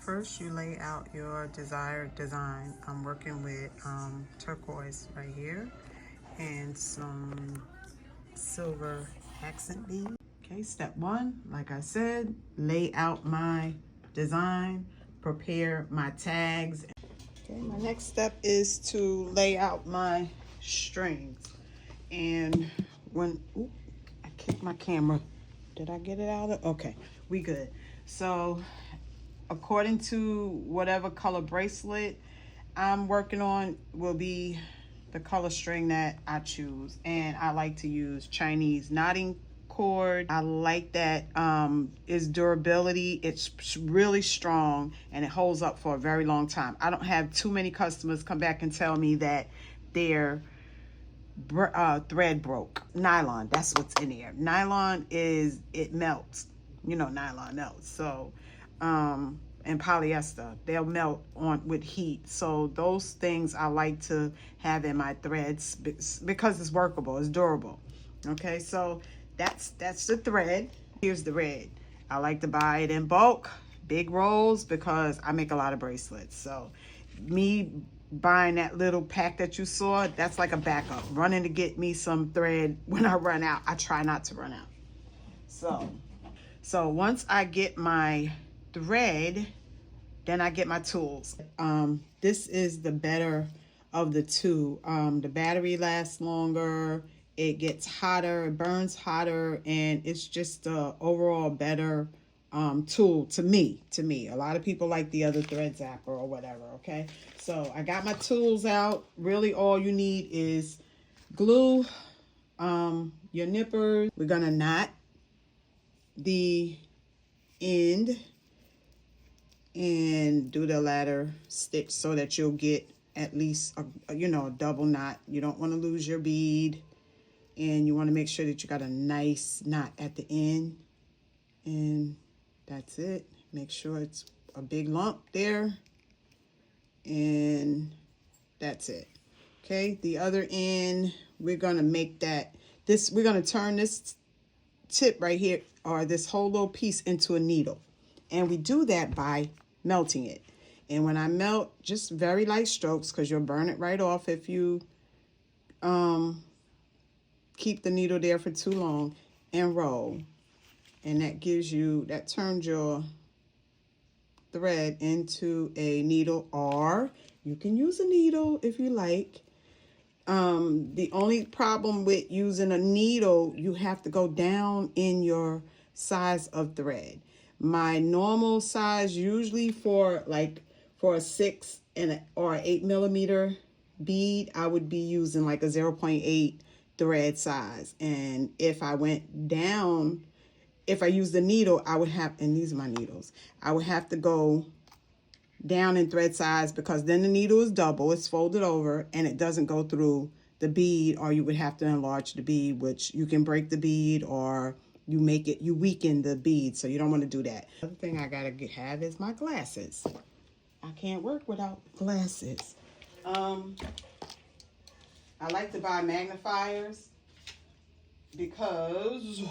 first you lay out your desired design. I'm working with turquoise right here and some silver accent bead. Okay, step one, like I said, lay out my design, prepare my tags. Okay, my next step is to lay out my strings. And when, ooh, I kicked my camera. Did I get it out of? Okay, we good. So according to whatever color bracelet I'm working on will be the color string that I choose. And I like to use Chinese knotting cord. I like that its durability. It's really strong and it holds up for a very long time. I don't have too many customers come back and tell me that their thread broke. Nylon, that's what's in here. Nylon it melts. You know, nylon melts. So and polyester, they'll melt on with heat. So those things I like to have in my threads because it's workable, it's durable. Okay, so that's the thread. Here's the red. I like to buy it in bulk, big rolls, because I make a lot of bracelets. So me buying that little pack that you saw, that's like a backup. Running to get me some thread when I run out. I try not to run out. So once I get my thread, then I get my tools. This is the better of the two. The battery lasts longer, it gets hotter, it burns hotter, and it's just a overall better tool to me. A lot of people like the other thread zapper or whatever. Okay, so I got my tools out. Really all you need is glue, your nippers. We're gonna knot the end and do the ladder stitch so that you'll get at least a double knot. You don't want to lose your bead, and you want to make sure that you got a nice knot at the end. And that's it. Make sure it's a big lump there, and that's it. Okay, the other end, we're gonna make we're gonna turn this tip right here, or this whole little piece, into a needle. And we do that by melting it. And when I melt, just very light strokes, because you'll burn it right off if you keep the needle there for too long, and roll. And that turns your thread into a needle, or you can use a needle if you like. The only problem with using a needle, you have to go down in your size of thread. My normal size, usually for a 6 or 8 millimeter bead, I would be using like a 0.8 thread size. And if I went down, if I used the needle, I would have, and these are my needles, I would have to go down in thread size, because then the needle is double, it's folded over, and it doesn't go through the bead, or you would have to enlarge the bead, which you can break the bead, or you weaken the bead, so you don't want to do that. The other thing I gotta have is my glasses. I can't work without glasses. I like to buy magnifiers because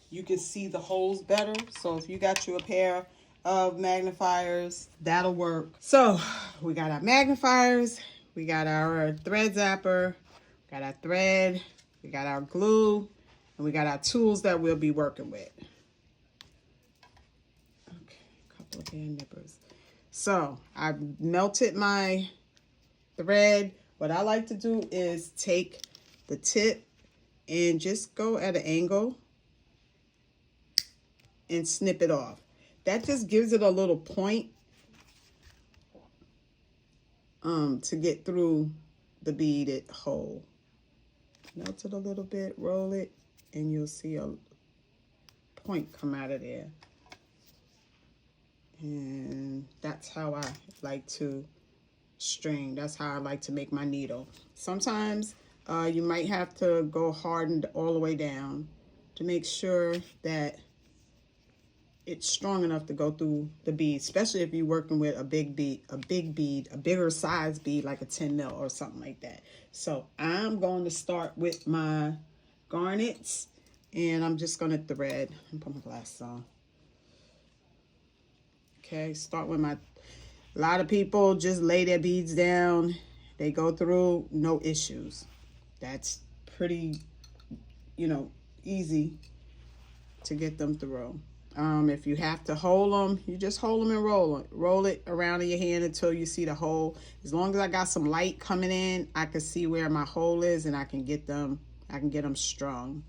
you can see the holes better. So if you got you a pair of magnifiers, that'll work. So we got our magnifiers, we got our thread zapper, we got our thread, we got our glue, and we got our tools that we'll be working with. Okay, a couple of hand nippers. So I melted my thread. What I like to do is take the tip and just go at an angle and snip it off. That just gives it a little point to get through the beaded hole. Melt it a little bit, roll it, and you'll see a point come out of there. And that's how I like to string. That's how I like to make my needle. Sometimes you might have to go hard and all the way down to make sure that it's strong enough to go through the bead, especially if you're working with a big bead, a bigger size bead, like a 10 mil or something like that. So I'm going to start with my garnets, and I'm just going to thread and put my glasses on. Okay, start with a lot of people just lay their beads down. They go through, no issues. That's pretty, easy to get them through. If you have to hold them, you just hold them and roll it. Roll it around in your hand until you see the hole. As long as I got some light coming in, I can see where my hole is and I can get them strung.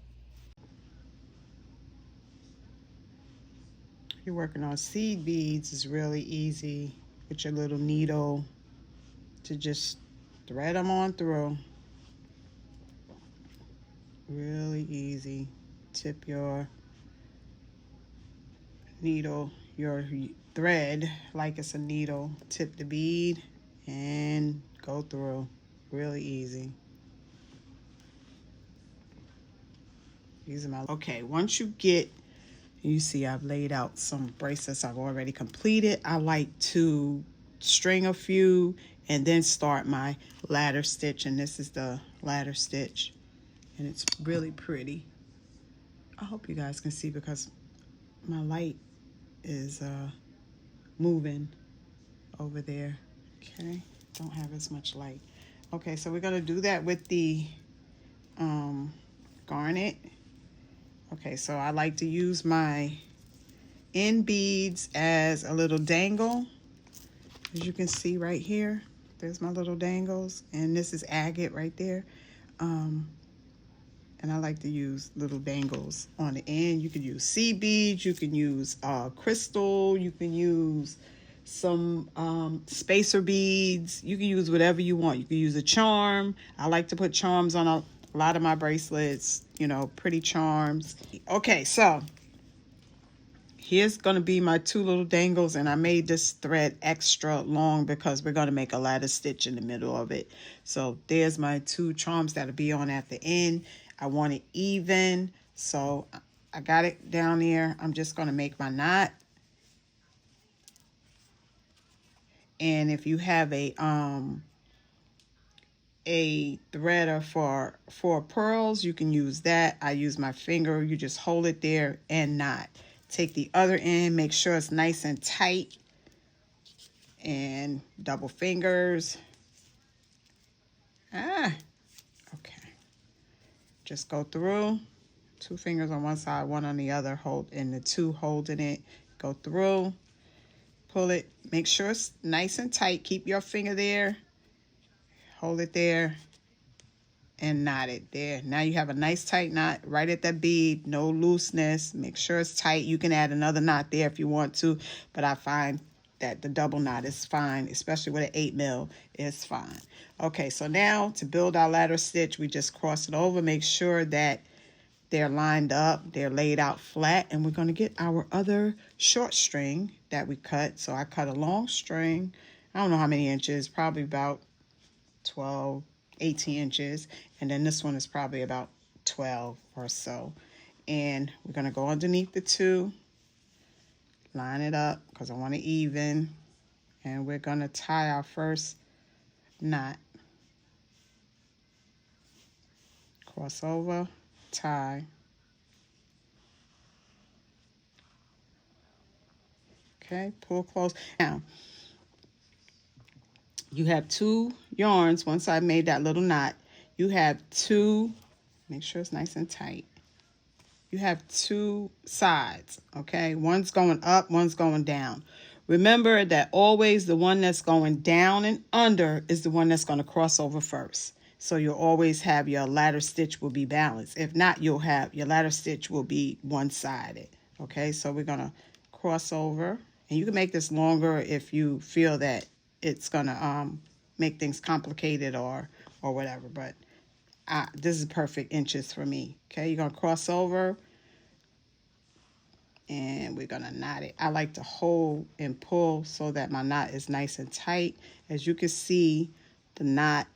You're working on seed beads is really easy with your little needle to just thread them on through. Really easy. Tip your needle, your thread like it's a needle. Tip the bead and go through. Really easy. These are my, okay, once you get, you see I've laid out some bracelets I've already completed. I like to string a few and then start my ladder stitch, and this is the ladder stitch, and it's really pretty. I hope you guys can see because my light is moving over there. Okay, don't have as much light. Okay, so we're gonna do that with the garnet. Okay, so I like to use my end beads as a little dangle. As you can see right here, there's my little dangles, and this is agate right there. And I like to use little dangles on the end. You can use seed beads, you can use crystal, you can use some spacer beads, you can use whatever you want. You can use a charm. I like to put charms on a lot of my bracelets, pretty charms. Okay, so here's going to be my two little dangles, and I made this thread extra long because we're going to make a ladder stitch in the middle of it. So there's my two charms that'll be on at the end. I want it even, so I got it down there. I'm just going to make my knot. And if you have a threader for pearls, you can use that. I use my finger. You just hold it there and knot. Take the other end, make sure it's nice and tight, and double fingers. Okay. Just go through, two fingers on one side, one on the other, hold, and the two holding it. Go through, pull it, make sure it's nice and tight. Keep your finger there, hold it there, and knot it there. Now you have a nice tight knot right at that bead, no looseness. Make sure it's tight. You can add another knot there if you want to, but I find that the double knot is fine, especially with an 8 mil, it's fine. Okay, so now to build our ladder stitch, we just cross it over, make sure that they're lined up, they're laid out flat, and we're going to get our other short string that we cut. So I cut a long string, I don't know how many inches, probably about 12, 18 inches, and then this one is probably about 12 or so. And we're going to go underneath the two, line it up because I want it even, and we're going to tie our first knot. Cross over, tie. Okay, pull close. Now, you have two yarns. Once I made that little knot, you have two, make sure it's nice and tight. You have two sides, okay? One's going up, one's going down. Remember that always the one that's going down and under is the one that's going to cross over first. So you'll always have your ladder stitch will be balanced. If not, you'll have your ladder stitch will be one-sided, okay? So we're going to cross over. And you can make this longer if you feel that it's going to make things complicated or whatever. But this is perfect inches for me. Okay, you're going to cross over. And we're going to knot it. I like to hold and pull so that my knot is nice and tight. As you can see, the knot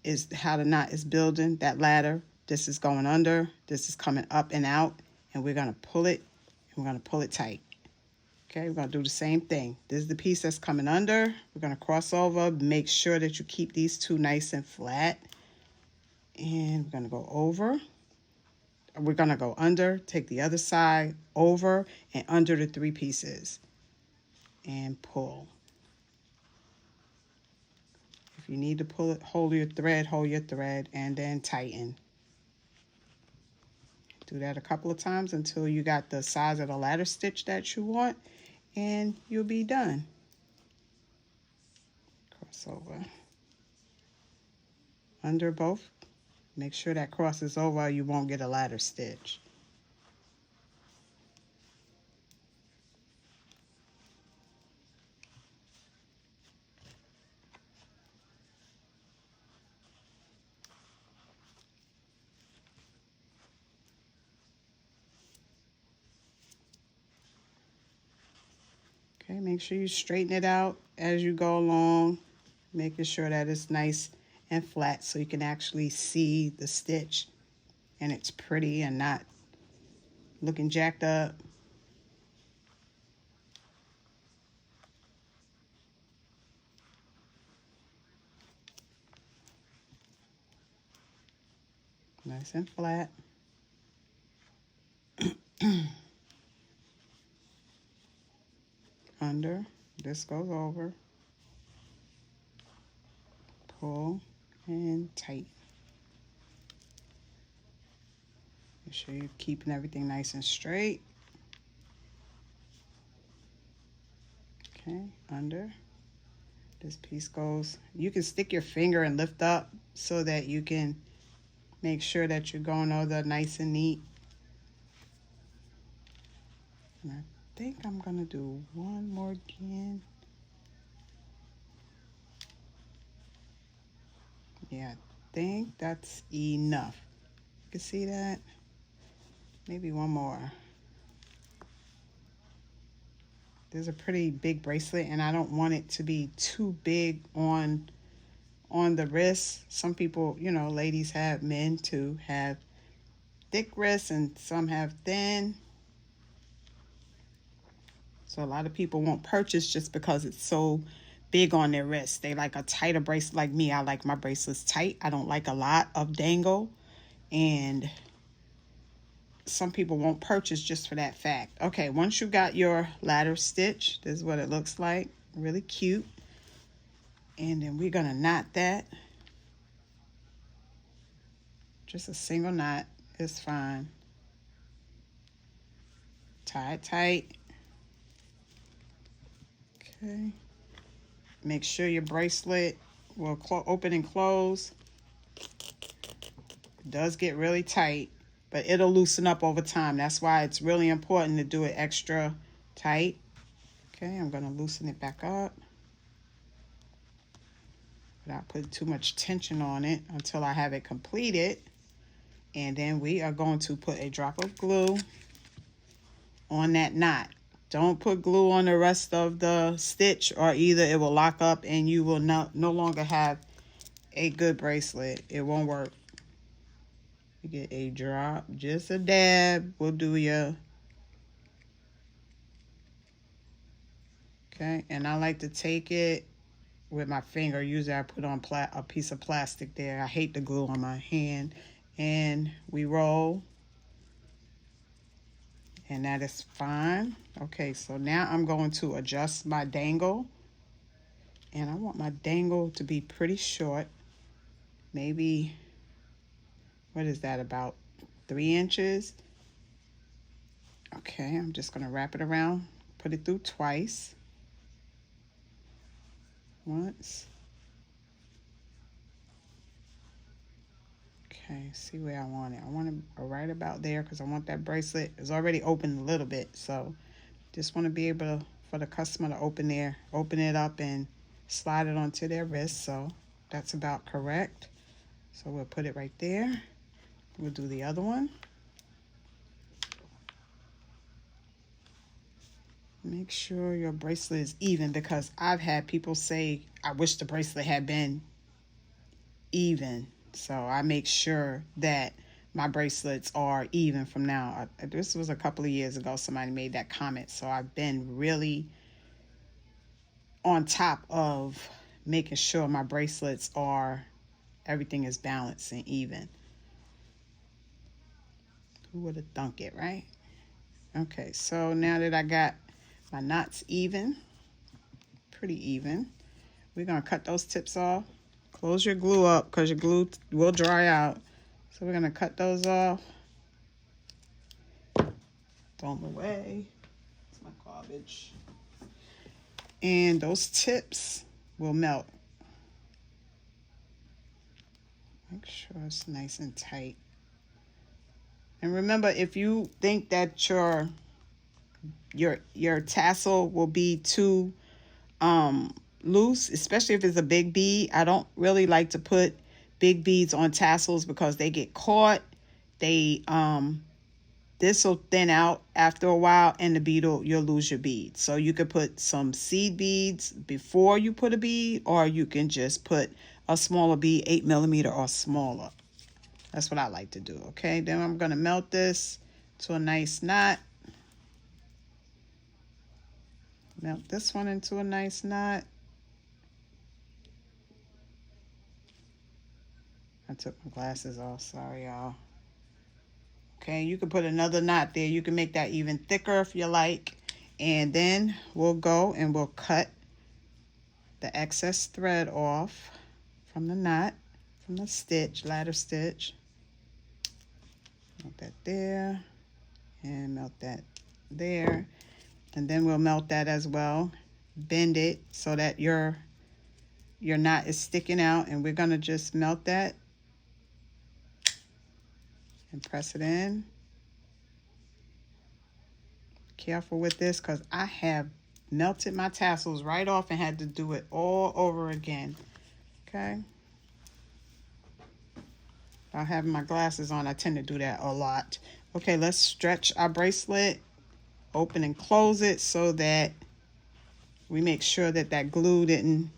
is how the knot is building, that ladder. This is going under. This is coming up and out. And we're going to pull it. And we're going to pull it tight. Okay, we're going to do the same thing. This is the piece that's coming under. We're going to cross over. Make sure that you keep these two nice and flat. And we're going to go over. We're going to go under, take the other side, over, and under the three pieces. and pull. If you need to pull it, hold your thread, and then tighten. Do that a couple of times until you got the size of the ladder stitch that you want, and you'll be done. Cross over. Under both. Make sure that crosses over or you won't get a ladder stitch. Okay, make sure you straighten it out as you go along, making sure that it's nice and flat so you can actually see the stitch and it's pretty and not looking jacked up. Nice and flat. Under, this goes over, pull, and tighten. Make sure you're keeping everything nice and straight. Okay, under. This piece goes, you can stick your finger and lift up so that you can make sure that you're going over nice and neat. And I think I'm gonna do one more again. Yeah, I think that's enough. You can see that? Maybe one more. There's a pretty big bracelet and I don't want it to be too big on the wrist. Some people, you know, ladies have, men too, have thick wrists and some have thin. So a lot of people won't purchase just because it's so big on their wrist. They like a tighter bracelet. Like me, I like my bracelets tight. I don't like a lot of dangle. And some people won't purchase just for that fact. Okay, once you got your ladder stitch, this is what it looks like. Really cute. And then we're gonna knot that. Just a single knot is fine. Tie it tight. Okay. Make sure your bracelet will open and close. It does get really tight, but it'll loosen up over time. That's why it's really important to do it extra tight. Okay, I'm gonna loosen it back up without putting too much tension on it until I have it completed. And then we are going to put a drop of glue on that knot. Don't put glue on the rest of the stitch or either it will lock up and you will no longer have a good bracelet. It won't work. You get a drop, just a dab will do ya. Okay, and I like to take it with my finger. Usually I put on a piece of plastic there. I hate the glue on my hand. And we roll. And that is fine. Okay, so now I'm going to adjust my dangle. And I want my dangle to be pretty short. Maybe, what is that, about 3 inches? Okay, I'm just gonna wrap it around, put it through twice. Once. Okay, see where I want it. I want it right about there because I want that bracelet. It's already open a little bit, so just want to be able to, for the customer to open it up and slide it onto their wrist. So that's about correct. So we'll put it right there. We'll do the other one. Make sure your bracelet is even because I've had people say, I wish the bracelet had been even. So I make sure that my bracelets are even from now. This was a couple of years ago. Somebody made that comment. So I've been really on top of making sure my bracelets are, everything is balanced and even. Who would have thunk it, right? Okay, so now that I got my knots even, pretty even. We're gonna cut those tips off. Close your glue up because your glue will dry out. So we're gonna cut those off. Throw them away. It's my garbage. And those tips will melt. Make sure it's nice and tight. And remember, if you think that your tassel will be too loose, especially if it's a big bead, I don't really like to put big beads on tassels because they get caught. They this will thin out after a while, and the bead you'll lose your bead. So you could put some seed beads before you put a bead, or you can just put a smaller bead, 8mm or smaller. That's what I like to do. Okay, then I'm gonna melt this to a nice knot. Melt this one into a nice knot. I took my glasses off, sorry y'all. Okay, you can put another knot there. You can make that even thicker if you like. And then we'll go and we'll cut the excess thread off from the knot, from the stitch, ladder stitch. Melt that there, and melt that there. And then we'll melt that as well. Bend it so that your knot is sticking out, and we're gonna just melt that and press it in. Careful with this because I have melted my tassels right off and had to do it all over again. Okay. Without having my glasses on, I tend to do that a lot. Okay, let's stretch our bracelet, open and close it so that we make sure that that glue didn't,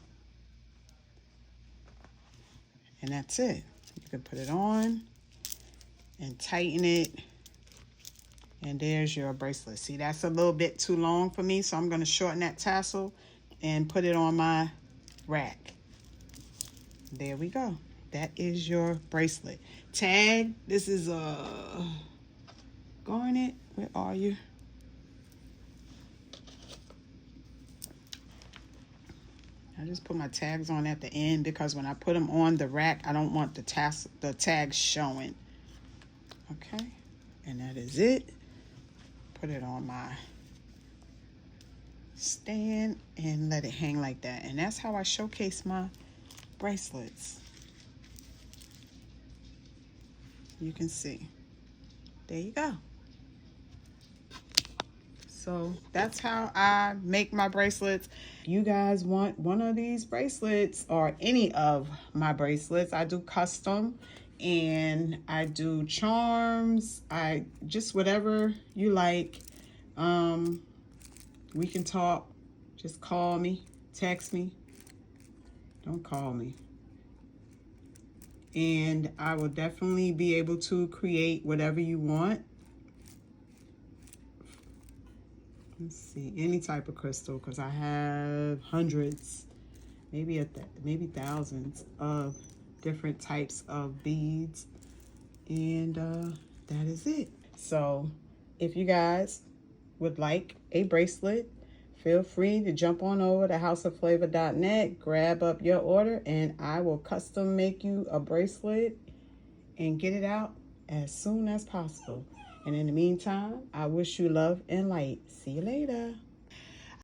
and that's it. You can put it on and tighten it, and there's your bracelet. See, that's a little bit too long for me, so I'm going to shorten that tassel and put it on my rack. There we go. That is your bracelet. Tag, this is a garnet. Where are you? I just put my tags on at the end because when I put them on the rack, I don't want the tags showing. Okay, and that is it. Put it on my stand and let it hang like that. And that's how I showcase my bracelets. You can see. There you go. So that's how I make my bracelets. If you guys want one of these bracelets or any of my bracelets, I do custom and I do charms. I just whatever you like. We can talk. Just call me, text me. Don't call me. And I will definitely be able to create whatever you want. Let's see, any type of crystal, because I have hundreds, maybe thousands of different types of beads. And that is it. So if you guys would like a bracelet, feel free to jump on over to houseofflavor.net, grab up your order, and I will custom make you a bracelet and get it out as soon as possible. And in the meantime, I wish you love and light. See you later.